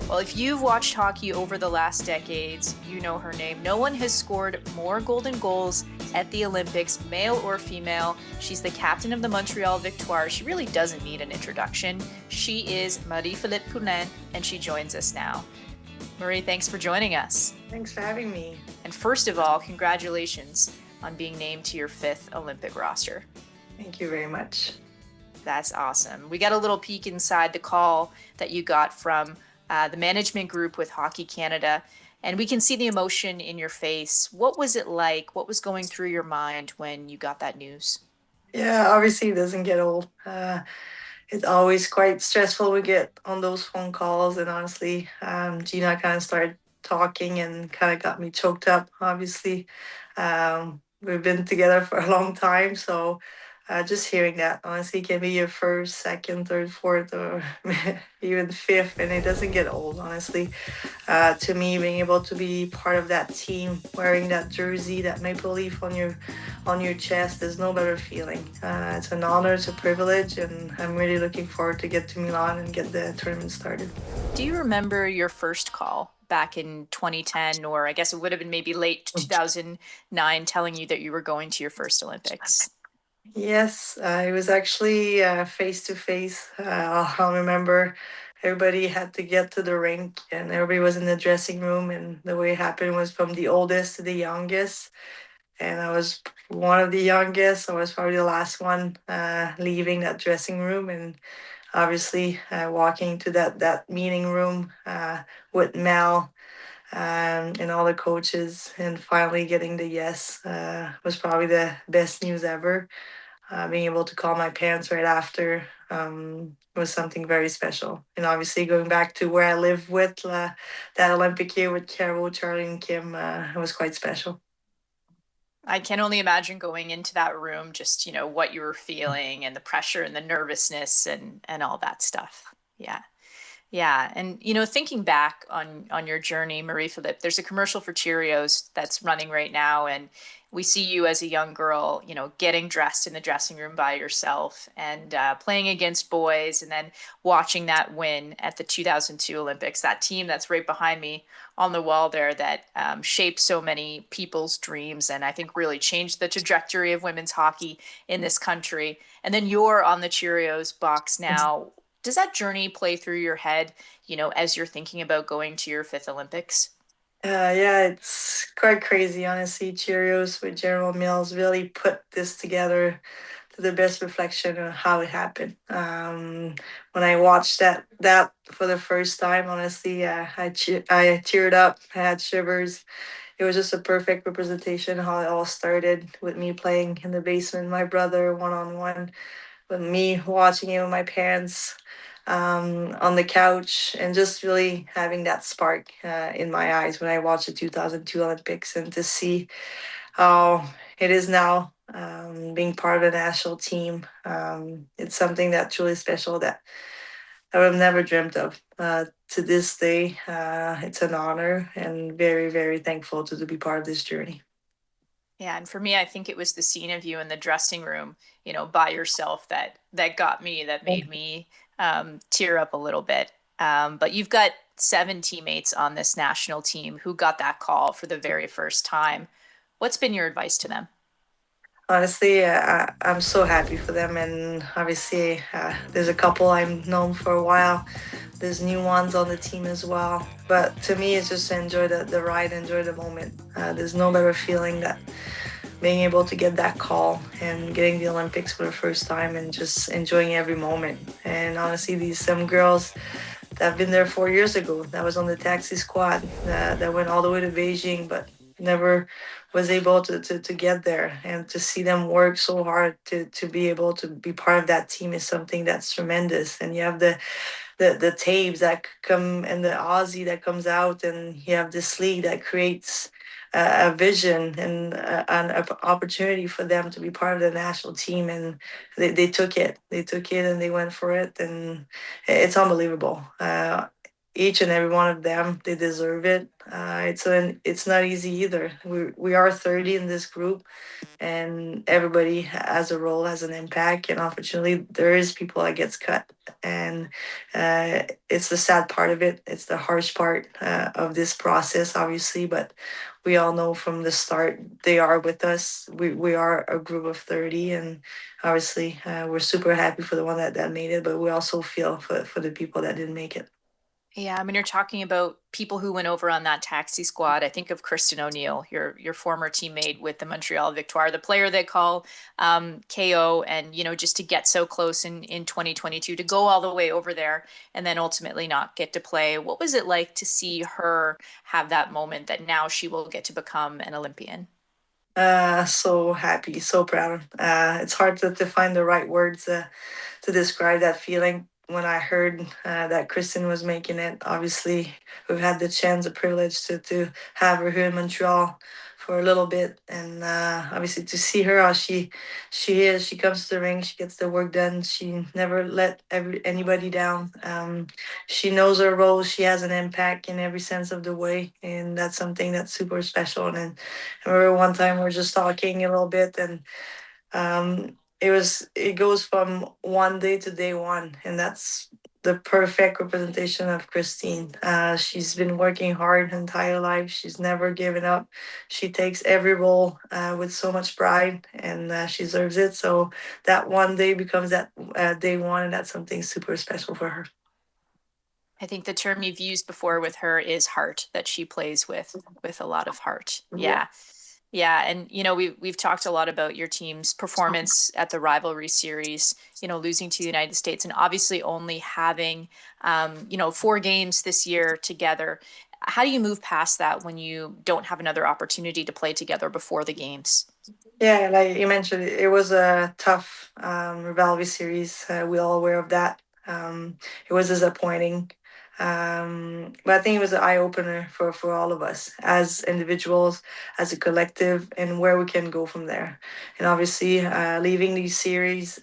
Well, if you've watched hockey over the last decades, you know her name. No one has scored more golden goals at the Olympics, male or female. She's the captain of the Montreal Victoire. She really doesn't need an introduction. She is Marie-Philip Poulin, and she joins us now. Marie, thanks for joining us. Thanks for having me. And first of all, congratulations on being named to your 5th Olympic roster. Thank you very much. That's awesome. We got a little peek inside the call that you got from the management group with Hockey Canada, and we can see the emotion in your face. What was it like? What was going through your mind when you got that news? Yeah, obviously it doesn't get old. It's always quite stressful to get on those phone calls, and honestly, Gina kind of started talking and kind of got me choked up. Obviously, we've been together for a long time, so just hearing that honestly can be your first, second, third, fourth, or even fifth, and it doesn't get old. Honestly, to me, being able to be part of that team, wearing that jersey, that maple leaf on your chest, there's no better feeling. It's an honor, it's a privilege, and I'm really looking forward to get to Milan and get the tournament started. Do you remember your first call back in 2010, or I guess it would have been maybe late 2009, telling you that you were going to your first Olympics? Yes, it was actually face to face. I'll remember everybody had to get to the rink and everybody was in the dressing room. And the way it happened was from the oldest to the youngest. And I was one of the youngest. I was probably the last one leaving that dressing room. And obviously, walking to that meeting room with Mel and all the coaches and finally getting the yes was probably the best news ever. Being able to call my parents right after was something very special. And obviously, going back to where I lived with that Olympic year with Carol, Charlie, and Kim, it was quite special. I can only imagine going into that room, just, what you were feeling and the pressure and the nervousness and all that stuff. Yeah. Yeah, and thinking back on your journey, Marie-Philip, there's a commercial for Cheerios that's running right now, and we see you as a young girl, getting dressed in the dressing room by yourself and playing against boys, and then watching that win at the 2002 Olympics. That team that's right behind me on the wall there that shaped so many people's dreams, and I think really changed the trajectory of women's hockey in this country. And then you're on the Cheerios box now. Does that journey play through your head, as you're thinking about going to your 5th Olympics? Yeah, it's quite crazy, honestly. Cheerios with General Mills really put this together to the best reflection of how it happened. When I watched that for the first time, honestly, I teared up. I had shivers. It was just a perfect representation of how it all started with me playing in the basement, my brother one on one, with me watching it with my parents on the couch, and just really having that spark in my eyes when I watched the 2002 Olympics, and to see how it is now being part of the national team. It's something that's truly special that I would have never dreamt of. To this day, it's an honor and very, very thankful to be part of this journey. Yeah, and for me, I think it was the scene of you in the dressing room, by yourself that got me, that made me tear up a little bit. But you've got 7 teammates on this national team who got that call for the very first time. What's been your advice to them? Honestly, I'm so happy for them, and obviously, there's a couple I've known for a while. There's new ones on the team as well. But to me, it's just to enjoy the ride, enjoy the moment. There's no better feeling that being able to get that call and getting the Olympics for the first time and just enjoying every moment. And honestly, these some girls that have been there 4 years ago, that was on the taxi squad, that went all the way to Beijing, but never was able to get there, and to see them work so hard to be able to be part of that team is something that's tremendous. And you have the tapes that come and the Aussie that comes out, and you have this league that creates a vision and an opportunity for them to be part of the national team, and they took it and they went for it, and it's unbelievable. each and every one of them, they deserve it. It's not easy either. We are 30 in this group, and everybody has a role, has an impact, and unfortunately there is people that gets cut, and it's the sad part of it, it's the harsh part of this process, obviously, but we all know from the start they are with us. We are a group of 30, and obviously we're super happy for the one that made it, but we also feel for the people that didn't make it. Yeah, I mean, you're talking about people who went over on that taxi squad. I think of Kristen O'Neill, your former teammate with the Montreal Victoire, the player they call KO, and just to get so close in 2022, to go all the way over there, and then ultimately not get to play. What was it like to see her have that moment that now she will get to become an Olympian? So happy, so proud. It's hard to find the right words to describe that feeling when I heard that Kristen was making it. Obviously, we've had the chance, the privilege to have her here in Montreal for a little bit, and obviously to see her how she is. She comes to the ring, she gets the work done. She never let anybody down. She knows her role. She has an impact in every sense of the way, and that's something that's super special. And I remember one time we were just talking a little bit, and it goes from one day to day one, and that's the perfect representation of Christine. She's been working hard her entire life. She's never given up. She takes every role with so much pride, and she deserves it. So that one day becomes that day one, and that's something super special for her. I think the term you've used before with her is heart, that she plays with a lot of heart. Yeah. Yeah. Yeah, and we've talked a lot about your team's performance at the Rivalry Series, losing to the United States and obviously only having 4 games this year together. How do you move past that when you don't have another opportunity to play together before the games? Yeah, like you mentioned, it was a tough Rivalry series. We all aware of that. It was disappointing, but I think it was an eye opener for all of us as individuals, as a collective, and where we can go from there. And obviously, leaving these series,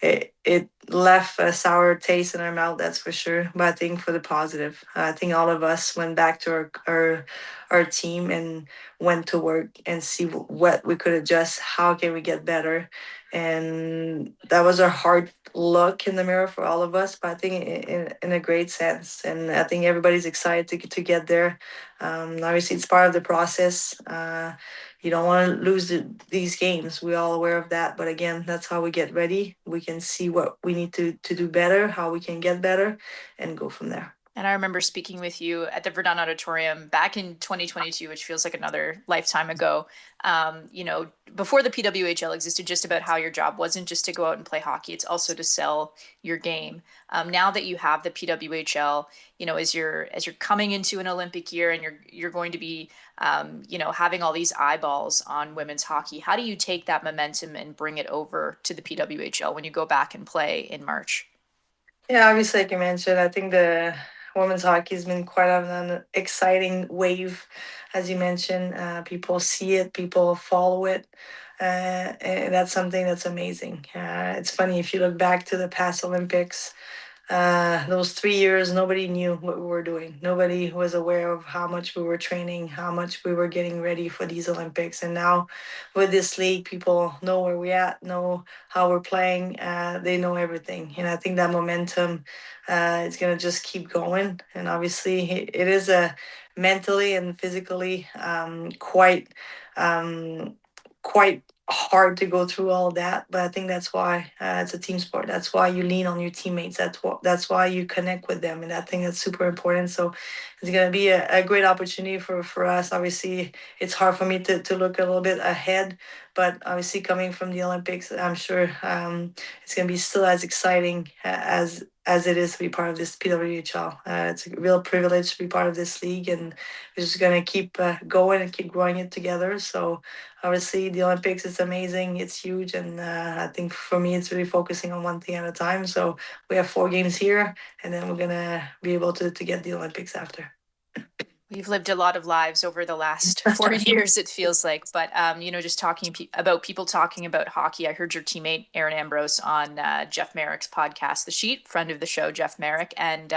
it left a sour taste in our mouth, that's for sure. But I think for the positive, I think all of us went back to our team and went to work and see what we could adjust, how can we get better, and that was a hard look in the mirror for all of us, but I think in a great sense, and I think everybody's excited to get there. Obviously, it's part of the process. You don't want to lose these games. We're all aware of that. But again, that's how we get ready. We can see what we need to do better, how we can get better, and go from there. And I remember speaking with you at the Verdun Auditorium back in 2022, which feels like another lifetime ago. Before the PWHL existed, just about how your job wasn't just to go out and play hockey; it's also to sell your game. Now that you have the PWHL, as you're coming into an Olympic year and you're going to be, having all these eyeballs on women's hockey. How do you take that momentum and bring it over to the PWHL when you go back and play in March? Yeah, obviously, like you mentioned, I think the women's hockey has been quite an exciting wave, as you mentioned. People see it, people follow it, and that's something that's amazing. It's funny if you look back to the past Olympics. Those 3 years, nobody knew what we were doing. Nobody was aware of how much we were training, how much we were getting ready for these Olympics. And now, with this league, people know where we're at, know how we're playing. They know everything, and I think that momentum is gonna just keep going. And obviously, it is a mentally and physically um, quite hard to go through all that, but I think that's why it's a team sport. That's why you lean on your teammates. That's why you connect with them, and I think that's super important. So it's gonna be a great opportunity for us. Obviously, it's hard for me to look a little bit ahead, but obviously coming from the Olympics, I'm sure it's gonna be still as exciting as it is to be part of this PWHL. It's a real privilege to be part of this league, and we're just gonna keep going and keep growing it together. So obviously the Olympics is amazing, it's huge, and I think for me it's really focusing on one thing at a time. So we have 4 games here, and then we're gonna be able to get the Olympics after. We've lived a lot of lives over the last 4 years, it feels like. But just talking about people talking about hockey, I heard your teammate Aaron Ambrose on Jeff Merrick's podcast, The Sheet, friend of the show, Jeff Merrick, and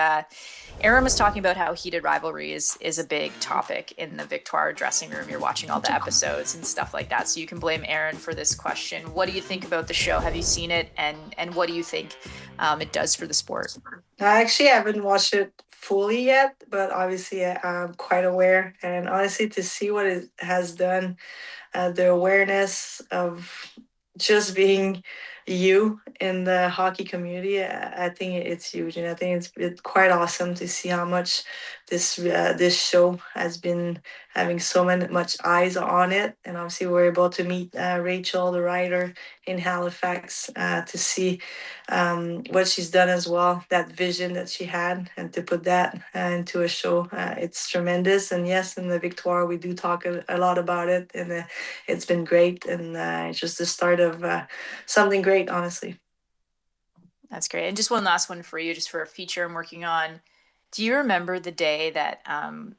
Aaron was talking about how heated rivalry is a big topic in the Victoire dressing room. You're watching all the episodes and stuff like that, so you can blame Aaron for this question. What do you think about the show? Have you seen it, and what do you think it does for the sport? I actually haven't watched it fully yet, but obviously I'm quite aware. And honestly, to see what it has done, the awareness of just being you in the hockey community, I think it's huge, and I think it's quite awesome to see how much this show has been having so many much eyes on it. And obviously, we're able to meet Rachel, the writer in Halifax, to see what she's done as well, that vision that she had, and to put that into a show, it's tremendous. And yes, in the Victoire, we do talk a lot about it, and it's been great, and it's just the start of something great, honestly. That's great. And just one last one for you, just for a feature I'm working on. Do you remember the day that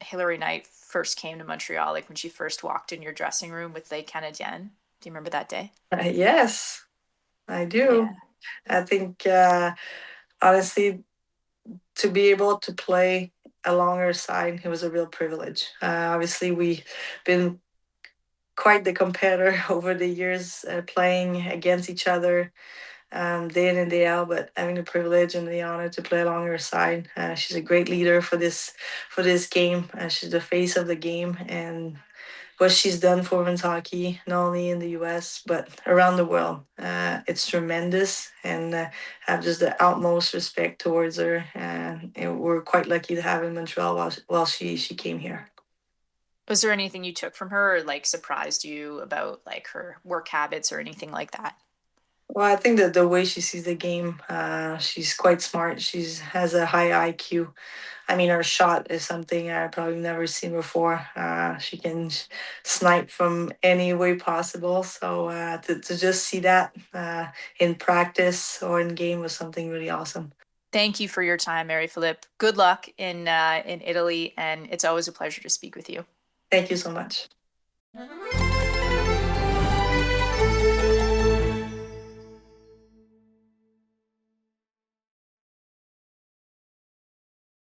Hilary Knight first came to Montreal, like when she first walked in your dressing room with Les Canadiens? Do you remember that day? Yes, I do. Yeah. I think, honestly, to be able to play along her side, it was a real privilege. Obviously, we've been quite the competitor over the years, playing against each other day in and day out. But having the privilege and the honor to play along her side, she's a great leader for this game. She's the face of the game, and what she's done for women's hockey, not only in the U.S. but around the world, it's tremendous. And I have just the utmost respect towards her. And we're quite lucky to have her in Montreal while she came here. Was there anything you took from her or like surprised you about like her work habits or anything like that? Well, I think that the way she sees the game, she's quite smart. She's has a high IQ. I mean, her shot is something I've probably never seen before. She can snipe from any way possible. So to just see that in practice or in game was something really awesome. Thank you for your time, Marie-Philip. Good luck in Italy, and it's always a pleasure to speak with you. Thank you so much.